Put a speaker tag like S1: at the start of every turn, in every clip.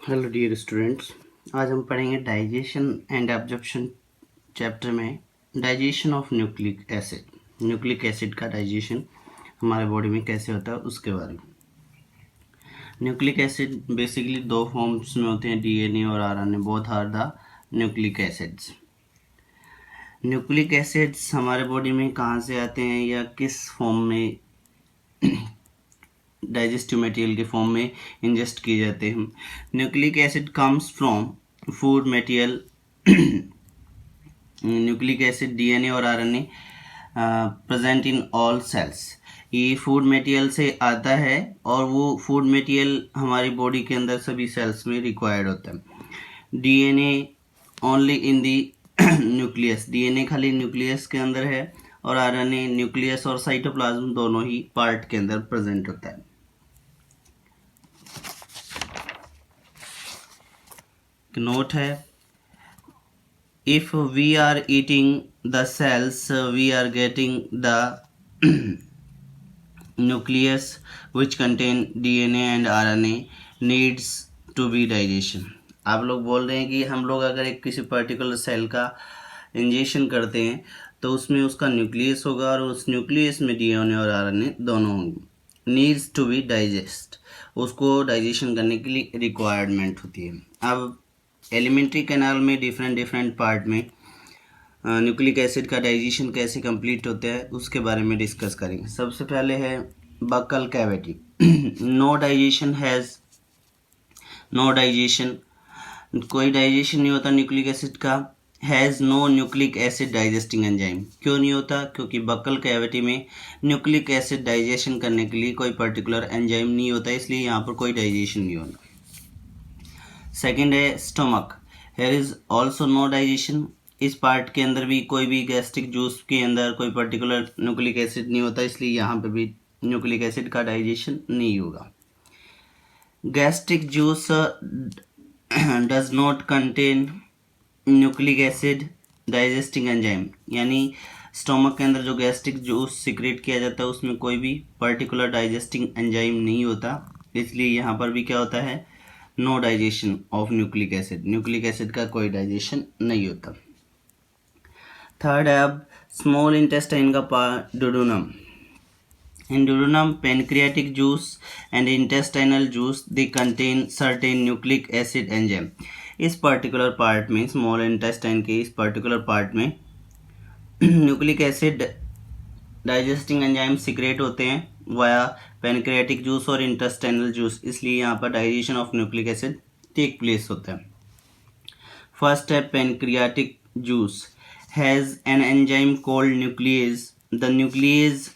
S1: Hello dear students, आज हम पढ़ेंगे डाइजेशन एंड एब्जॉर्प्शन चैप्टर में डाइजेशन ऑफ न्यूक्लिक एसिड का डाइजेशन हमारे बॉडी में कैसे होता है उसके बारे में। न्यूक्लिक एसिड बेसिकली दो फॉर्म्स में होते हैं, डीएनए और RNA, both are the nucleic acids. Nucleic acids हमारे बॉडी में कहाँ से आते हैं या किस फॉर्म में डाइजेस्टिव मटेरियल के फॉर्म में इंजेस्ट किए जाते हैं। Nucleic acid comes from food material. Nucleic acid DNA और RNA present in all cells. ये फूड मटेरियल से आता है और वो फूड मटेरियल हमारी बॉडी के अंदर सभी सेल्स में रिक्वायर्ड होता है। DNA only in the nucleus, DNA खाली न्यूक्लियस के अंदर है और आरएनए न्यूक्लियस और साइटोप्लाज्म दोनों ही पार्ट के अंदर प्रेजेंट होता है। नोट है, if we are eating the cells, we are getting the nucleus which contain DNA and RNA needs to be digestion। आप लोग बोल रहे हैं कि हम लोग अगर एक किसी पर्टिकुलर सेल का इंजेक्शन करते हैं तो उसमें उसका न्यूक्लियस होगा और उस न्यूक्लियस में DNA और RNA दोनों होंगे। नीड्स टू बी डाइजेस्ट, उसको डाइजेशन करने के लिए रिक्वायरमेंट होती है। अब एलिमेंट्री कैनाल में डिफरेंट पार्ट में न्यूक्लिक एसिड का डाइजेशन कैसे कंप्लीट होता है उसके बारे में डिस्कस करेंगे। सबसे पहले है बकल कैविटी। नो डाइजेशन, कोई डाइजेशन नहीं होता न्यूक्लिक एसिड का। Has no nucleic acid digesting enzyme, क्यों नहीं होता? क्योंकि बकल कैविटी में न्यूक्लिक एसिड डाइजेशन करने के लिए कोई पर्टिकुलर एंजाइम नहीं होता, इसलिए यहाँ पर कोई डाइजेशन नहीं होता। सेकेंड है stomach, here is also no digestion. इस पार्ट के अंदर भी कोई भी गैस्ट्रिक जूस के अंदर कोई पर्टिकुलर न्यूक्लिक एसिड नहीं होता, इसलिए यहाँ पे भी न्यूक्लिक एसिड का डाइजेशन नहीं होगा। Gastric juice does not contain nucleic acid digesting enzyme, यानी स्टोमक के अंदर जो गैस्ट्रिक जूस सिक्रेट किया जाता है उसमें कोई भी पर्टिकुलर डाइजेस्टिंग एंजाइम नहीं होता, इसलिए यहाँ पर भी क्या होता है, no digestion of nucleic acid, nucleic acid का कोई डाइजेशन नहीं होता। थर्ड है अब स्मॉल इंटेस्टाइन का part, duodenum. In duodenum pancreatic juice and intestinal juice they contain certain nucleic acid enzyme. इस पर्टिकुलर पार्ट में, स्मॉल इंटेस्टाइन के इस पर्टिकुलर पार्ट में nucleic acid digesting enzyme secrete होते हैं वाया पेनक्रियाटिक जूस और intestinal juice, इसलिए यहाँ पर digestion of nucleic acid take place होता है। फर्स्ट है pancreatic juice has an enzyme called nuclease. The nuclease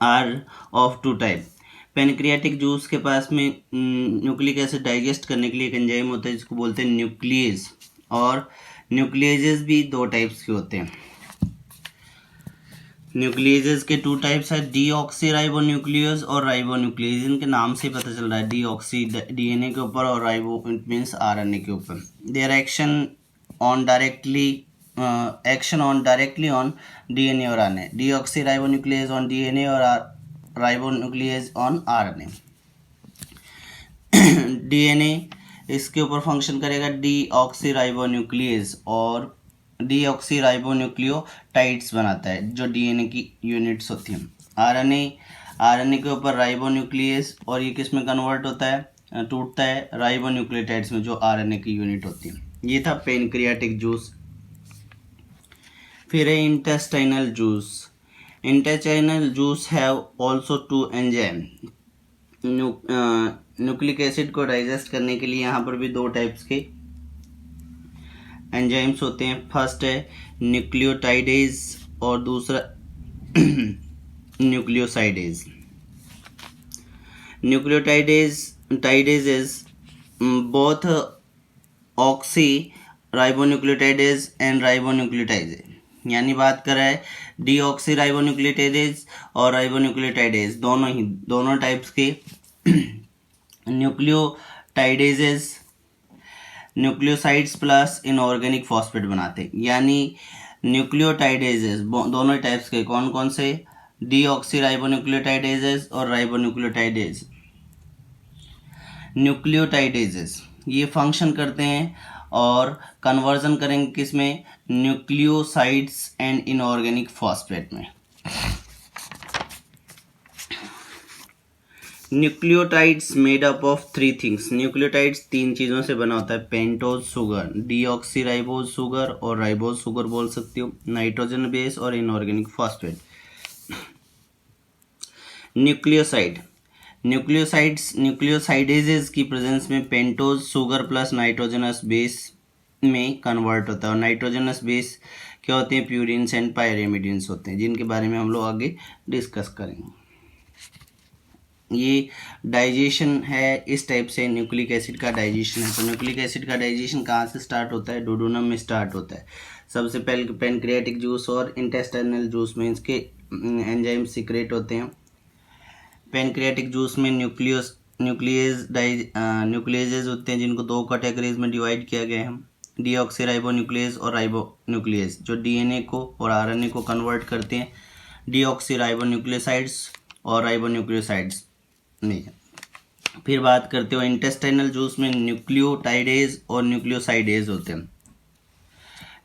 S1: are of two type. Pancreatic juice के पास में न्यूक्लिक एसिड डाइजेस्ट करने के लिए एक एंजाइम होता है जिसको बोलते हैं न्यूक्लियस, और न्यूक्लियजेस भी दो टाइप्स के होते हैं। न्यूक्लियजेस के टू टाइप्स है, डीऑक्सीराइबोन्यूक्लियस और राइबोन्यूक्लियस। इनके नाम से पता चल रहा है, डीऑक्सी डीएनए के ऊपर और राइबो इट मीन्स आरएनए के ऊपर। Their action on directly on DNA और आरएनए। डीऑक्सीराइबोन्यूक्लियस ऑन डीएनए और राइबोन्यूक्लियस ऑन आरएनए। डीएनए इसके ऊपर फंक्शन करेगा डीऑक्सीराइबोन्यूक्लियस और डीऑक्सीराइबोन्यूक्लियोटाइड्स बनाता है जो डीएनए की यूनिट्स होती हैं। आरएनए के ऊपर राइबोन्यूक्लियस और ये किस में कन्वर्ट होता है, टूटता है राइबोन्यूक्लियोटाइड्स में जो आरएनए की यूनिट होती है। ये था पेनक्रियाटिक जूस। फिर है intestinal juice. Intestinal juice have also two enzyme. Nucleic acid को डाइजेस्ट करने के लिए यहाँ पर भी दो टाइप्स के एंजाइम्स होते हैं। फर्स्ट है न्यूक्लियोटाइडेज और दूसरा nucleosidase. Nucleotidase is both oxy ribonucleotidase and ribonucleotidase, यानी बात कर रहा है डीऑक्सी राइबोन्यूक्लियोटाइडेज और राइबोन्यूक्लियोटाइडेज दोनों टाइप्स के न्यूक्लियोटाइडेजेस न्यूक्लियोसाइड्स प्लस इनऑर्गेनिक फॉस्फेट बनाते हैं, यानी न्यूक्लियोटाइडेजेस दोनों टाइप्स के कौन कौन से, डीऑक्सी राइबोन्यूक्लियोटाइडेजेस और राइबोन्यूक्लियोटाइडेज। न्यूक्लियोटाइडेजेस, ये फंक्शन करते हैं और कन्वर्जन करेंगे किस में, न्यूक्लियोसाइड्स एंड इनऑर्गेनिक फॉस्फेट में। Nucleotides made up of 3 things, nucleotides 3 चीज़ों से बना होता है, पेंटोज शुगर, डीऑक्सीराइबोज शुगर और राइबोज शुगर बोल सकती हो, नाइट्रोजन बेस और इनऑर्गेनिक फॉस्फेट। न्यूक्लियोसाइड, न्यूक्लियोसाइडेजेस की प्रेजेंस में pentose sugar plus nitrogenous base में कन्वर्ट होता है, और नाइट्रोजनस बेस क्या होते हैं, प्यूरिन्स एंड पायरिमिडिन्स होते हैं, जिनके बारे में हम लोग आगे डिस्कस करेंगे। ये डाइजेशन है, इस टाइप से न्यूक्लिक एसिड का डाइजेशन है। तो न्यूक्लिक एसिड का डाइजेशन कहाँ से स्टार्ट होता है, डुओडेनम में स्टार्ट होता है। सबसे पहले पैनक्रियाटिक जूस और इंटेस्टाइनल जूस में इसके एंजाइम सीक्रेट होते हैं। पैनक्रियाटिक जूस में न्यूक्लियेजेज होते हैं, जिनको 2 कैटेगरीज में डिवाइड किया गया है, डीऑक्सीराइबोन्यूक्लियेज और राइबोन्यूक्लियेज, जो डीएनए को और आरएनए को कन्वर्ट करते हैं, डीऑक्सीराइबोन्यूक्लियोसाइड्स और राइबोन्यूक्लियोसाइड्स में। फिर बात करते हो इंटेस्टाइनल जूस में न्यूक्लियोटाइडेज और न्यूक्लियोसाइडेज होते हैं।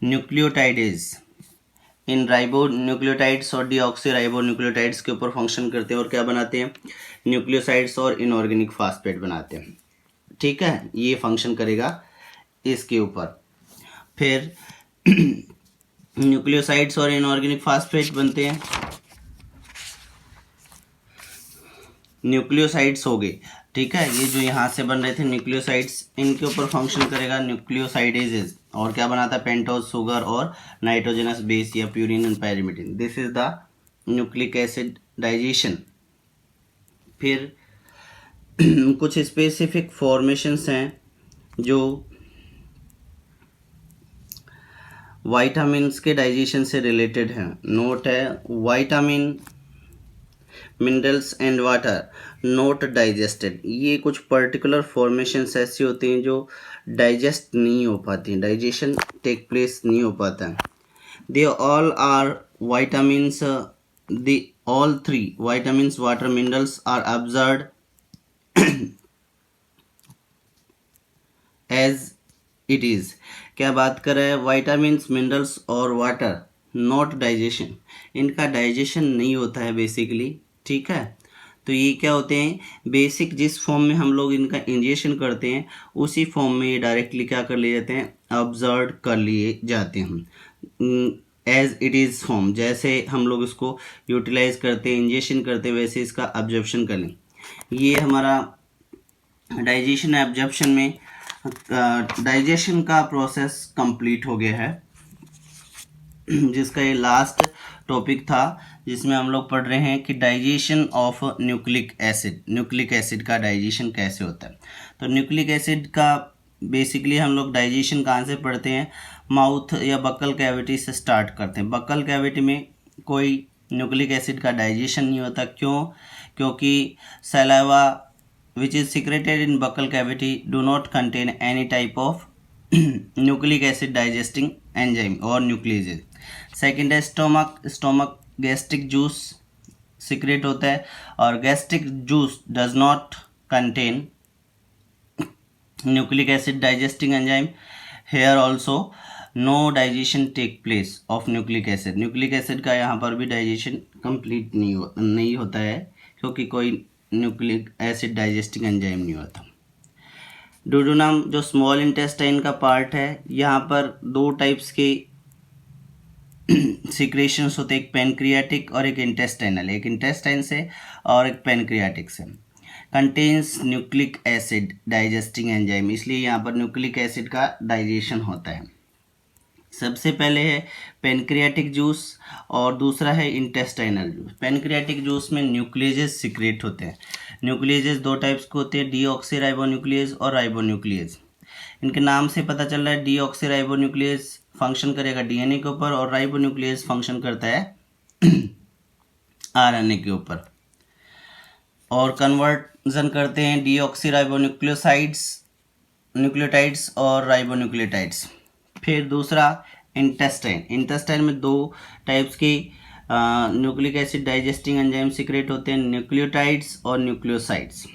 S1: न्यूक्लियोटाइडेज इन राइबोन्यूक्लियोटाइड्स और डीऑक्सीराइबोन्यूक्लियोटाइड्स के ऊपर फंक्शन करते हैं और क्या बनाते हैं, न्यूक्लियोसाइड्स और इनऑर्गेनिक फॉस्फेट बनाते हैं। ठीक है, ये फंक्शन करेगा इसके ऊपर। फिर न्यूक्लियोसाइड्स और इनऑर्गेनिक फॉस्फेट बनते हैं, न्यूक्लियोसाइड्स हो गए। ठीक है, ये जो यहाँ से बन रहे थे न्यूक्लियोसाइड्स, इनके ऊपर फंक्शन करेगा न्यूक्लियोसाइडेजेस, और क्या बनाता है, पेंटोज शुगर और नाइट्रोजनस बेस या purine and pyrimidine. This is the nucleic acid digestion. फिर कुछ स्पेसिफिक फॉर्मेशंस हैं जो वाइटामिन्स के डाइजेशन से रिलेटेड हैं। नोट है, vitamin, minerals and water not digested. ये कुछ पर्टिकुलर फॉर्मेशंस ऐसी होती हैं जो डाइजेस्ट नहीं हो पाती, डाइजेशन टेक प्लेस नहीं हो पाता है। They all are vitamins, the all 3 vitamins, water, minerals are absorbed as it is. क्या बात कर रहे हैं, वाइटामिन्स, मिनरल्स और वाटर नॉट डाइजेशन, इनका डाइजेशन नहीं होता है बेसिकली। ठीक है, तो ये क्या होते हैं, बेसिक जिस फॉर्म में हम लोग इनका इंजेक्शन करते हैं उसी फॉर्म में ये डायरेक्टली क्या कर लिए जाते हैं, ऑब्जर्व कर लिए जाते हैं एज इट इज़ फॉर्म। जैसे हम लोग इसको यूटिलाइज करते हैं, इंजेक्शन करते हैं, वैसे इसका ऑब्जर्प्शन कर लें। ये हमारा डाइजेशन है। ऑब्जर्प्शन में डाइजेशन का प्रोसेस कंप्लीट हो गया है, जिसका ये लास्ट टॉपिक था, जिसमें हम लोग पढ़ रहे हैं कि digestion of nucleic acid, nucleic acid का डाइजेशन कैसे होता है। तो न्यूक्लिक एसिड का बेसिकली हम लोग डाइजेशन कहाँ से पढ़ते हैं, माउथ या बक्कल कैविटी से स्टार्ट करते हैं। बक्कल कैविटी में कोई न्यूक्लिक एसिड का डाइजेशन नहीं होता। क्यों? क्योंकि saliva which is secreted in buccal cavity do not contain any type of nucleic acid digesting enzyme or nucleases. Second है स्टोमक गैस्ट्रिक जूस सिक्रेट होता है, और gastric juice does not contain nucleic acid digesting enzyme. Here also no digestion take place of nucleic acid. Nucleic acid का यहाँ पर भी digestion complete नहीं होता है, क्योंकि कोई न्यूक्लिक एसिड डाइजेस्टिंग एंजाइम नहीं होता। डुओडेनम जो स्मॉल इंटेस्टाइन का पार्ट है, यहाँ पर 2 टाइप्स के सिक्रेशंस होते हैं, एक पैनक्रियाटिक और एक इंटेस्टाइनल, एक इंटेस्टाइन से और एक पैनक्रियाटिक से। Contains nucleic acid digesting enzyme, इसलिए यहाँ पर न्यूक्लिक एसिड का डाइजेशन होता है। सबसे पहले है पैनक्रियाटिक जूस और दूसरा है इंटेस्टाइनल जूस। पैनक्रियाटिक जूस में न्यूक्लियेजेस सिक्रेट होते हैं। न्यूक्लियेजेस 2 टाइप्स के होते हैं, डीऑक्सीराइबोन्यूक्लियेज और राइबोन्यूक्लियेज। इनके नाम से पता चल रहा है डीऑक्सीराइबोन्यूक्लियेज फंक्शन करेगा डीएनए के ऊपर, और राइबोन्यूक्लियेज फंक्शन करता है आरएनए के ऊपर, और कन्वर्जन करते हैं डीऑक्सीराइबोन्यूक्लियोसाइड्स, न्यूक्लियोटाइड्स और राइबोन्यूक्लियोटाइड्स। फिर दूसरा इंटेस्टाइन में 2 टाइप्स के nucleic acid digesting enzyme secrete होते हैं, न्यूक्लियोटाइड्स और न्यूक्लियोसाइड्स।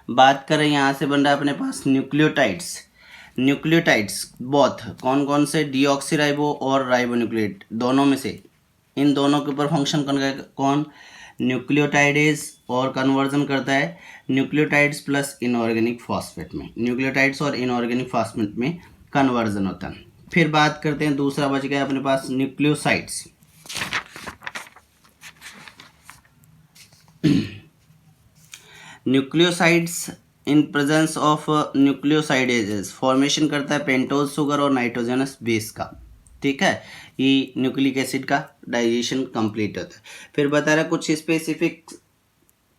S1: बात करें यहाँ से बन रहा है अपने पास न्यूक्लियोटाइड्स। न्यूक्लियोटाइड्स बोथ कौन कौन से, डीऑक्सीराइबो और राइबोन्यूक्लियोटाइड, दोनों में से इन दोनों के ऊपर फंक्शन कौन न्यूक्लियोटाइडेज और कन्वर्जन करता है न्यूक्लियोटाइड्स प्लस इनऑर्गेनिक फॉस्फेट में, न्यूक्लियोटाइड्स और इनऑर्गेनिक फॉस्फेट में कन्वर्जन होता है। फिर बात करते हैं दूसरा बच गया अपने पास nucleosides. Nucleosides in presence of nucleosidases formation करता है पेंटोज शुगर और नाइट्रोजनस बेस का, ठीक है। ये न्यूक्लिक एसिड का डाइजेशन कंप्लीट होता है। फिर बता रहा कुछ स्पेसिफिक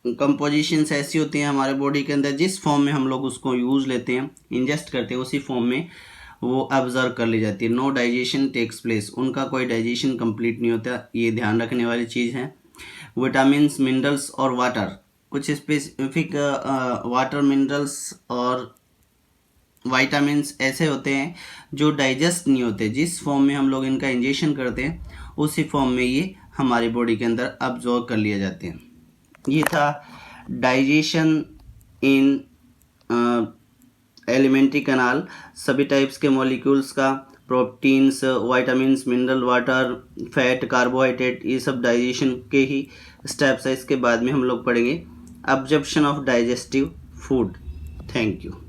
S1: कंपोजिशंस ऐसी होती हैं हमारे बॉडी के अंदर, जिस फॉर्म में हम लोग उसको यूज लेते हैं, इंजेस्ट करते हैं, उसी फॉर्म में वो ऑब्जर्व कर ली जाती है। नो डाइजेशन टेक्स प्लेस, उनका कोई डाइजेशन कंप्लीट नहीं होता, ये ध्यान रखने वाली चीज़ है। विटामिन, मिनरल्स और वाटर, कुछ स्पेसिफिक वाटर, मिनरल्स और वाइटामिन्स ऐसे होते हैं जो डाइजेस्ट नहीं होते, जिस फॉर्म में हम लोग इनका इंजेक्शन करते हैं उसी फॉर्म में ये हमारी बॉडी के अंदर अब्जॉर्ब कर लिए जाते हैं। ये था डाइजेशन इन एलिमेंट्री कैनाल, सभी टाइप्स के मॉलिक्यूल्स का, proteins, vitamins, mineral, water, fat, carbohydrate, ये सब डाइजेशन के ही स्टेप्स है। इसके बाद में हम लोग पढ़ेंगे absorption of digestive food. Thank you.